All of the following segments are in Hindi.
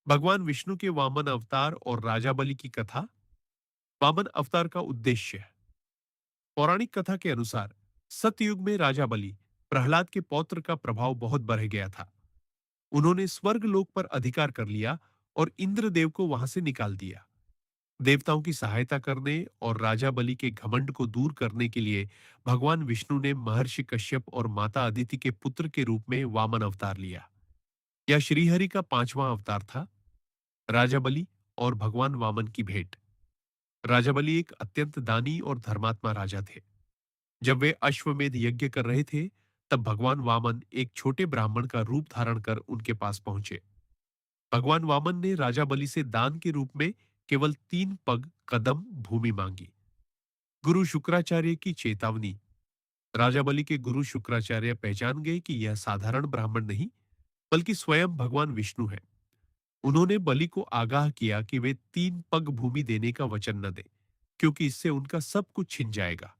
भगवान विष्णु के वामन अवतार और राजा बलि की कथा। वामन अवतार का उद्देश्य। पौराणिक कथा के अनुसार सतयुग में राजा बलि, प्रहलाद के पौत्र का प्रभाव बहुत बढ़ गया था। उन्होंने स्वर्ग लोक पर अधिकार कर लिया और इंद्रदेव को वहां से निकाल दिया। देवताओं की सहायता करने और राजा बलि के घमंड को दूर करने के लिए भगवान विष्णु ने महर्षि कश्यप और माता अदिति के पुत्र के रूप में वामन अवतार लिया। यह श्रीहरि का पांचवां अवतार था। राजा बलि और भगवान वामन की भेंट। राजा बलि एक अत्यंत दानी और धर्मात्मा राजा थे। जब वे अश्वमेध यज्ञ कर रहे थे, तब भगवान वामन एक छोटे ब्राह्मण का रूप धारण कर उनके पास पहुंचे। भगवान वामन ने राजा बलि से दान के रूप में केवल 3 पग कदम भूमि मांगी। गुरु शुक्राचार्य की चेतावनी। राजा बलि के गुरु शुक्राचार्य पहचान गए कि यह साधारण ब्राह्मण नहीं, बल्कि स्वयं भगवान विष्णु है। उन्होंने बलि को आगाह किया कि वे 3 पग भूमि देने का वचन न दें, क्योंकि इससे उनका सब कुछ छिन जाएगा।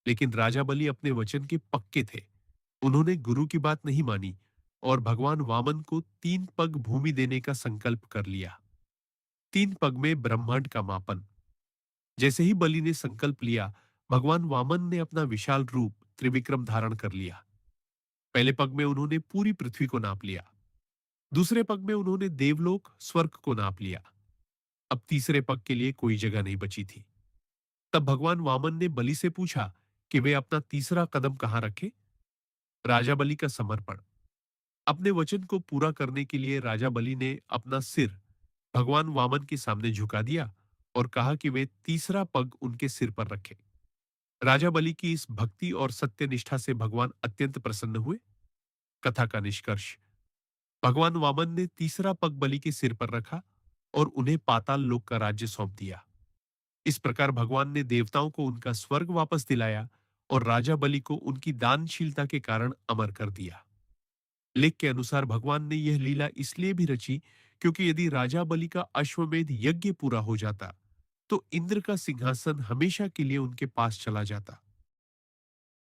लेकिन राजा बलि अपने वचन के पक्के थे। उन्होंने गुरु की बात नहीं मानी और भगवान वामन को 3 पग भूमि देने का संकल्प कर लिया। 3 पग में ब्रह्मांड का मापन। जैसे ही बलि ने संकल्प लिया, भगवान वामन ने अपना विशाल रूप त्रिविक्रम धारण कर लिया। पहले पग में उन्होंने पूरी पृथ्वी को नाप लिया। दूसरे पग में उन्होंने देवलोक स्वर्ग को नाप लिया। अब तीसरे पग के लिए कोई जगह नहीं बची थी। तब भगवान वामन ने बलि से पूछा कि वे अपना तीसरा कदम कहां रखें। राजा बलि का समर्पण। अपने वचन को पूरा करने के लिए राजा बलि ने अपना सिर भगवान वामन के सामने झुका दिया और कहा कि वे तीसरा पग उनके सिर पर रखें। राजा बलि की इस भक्ति और सत्यनिष्ठा से भगवान अत्यंत प्रसन्न हुए। कथा का निष्कर्ष। भगवान वामन ने तीसरा पग बलि के सिर पर रखा और उन्हें पाताल लोक का राज्य सौंप दिया। इस प्रकार भगवान ने देवताओं को उनका स्वर्ग वापस दिलाया और राजा बलि को उनकी दानशीलता के कारण अमर कर दिया। लेख के अनुसार भगवान ने यह लीला इसलिए भी रची क्योंकि यदि राजा बलि का अश्वमेध यज्ञ पूरा हो जाता, तो इंद्र का सिंहासन हमेशा के लिए उनके पास चला जाता।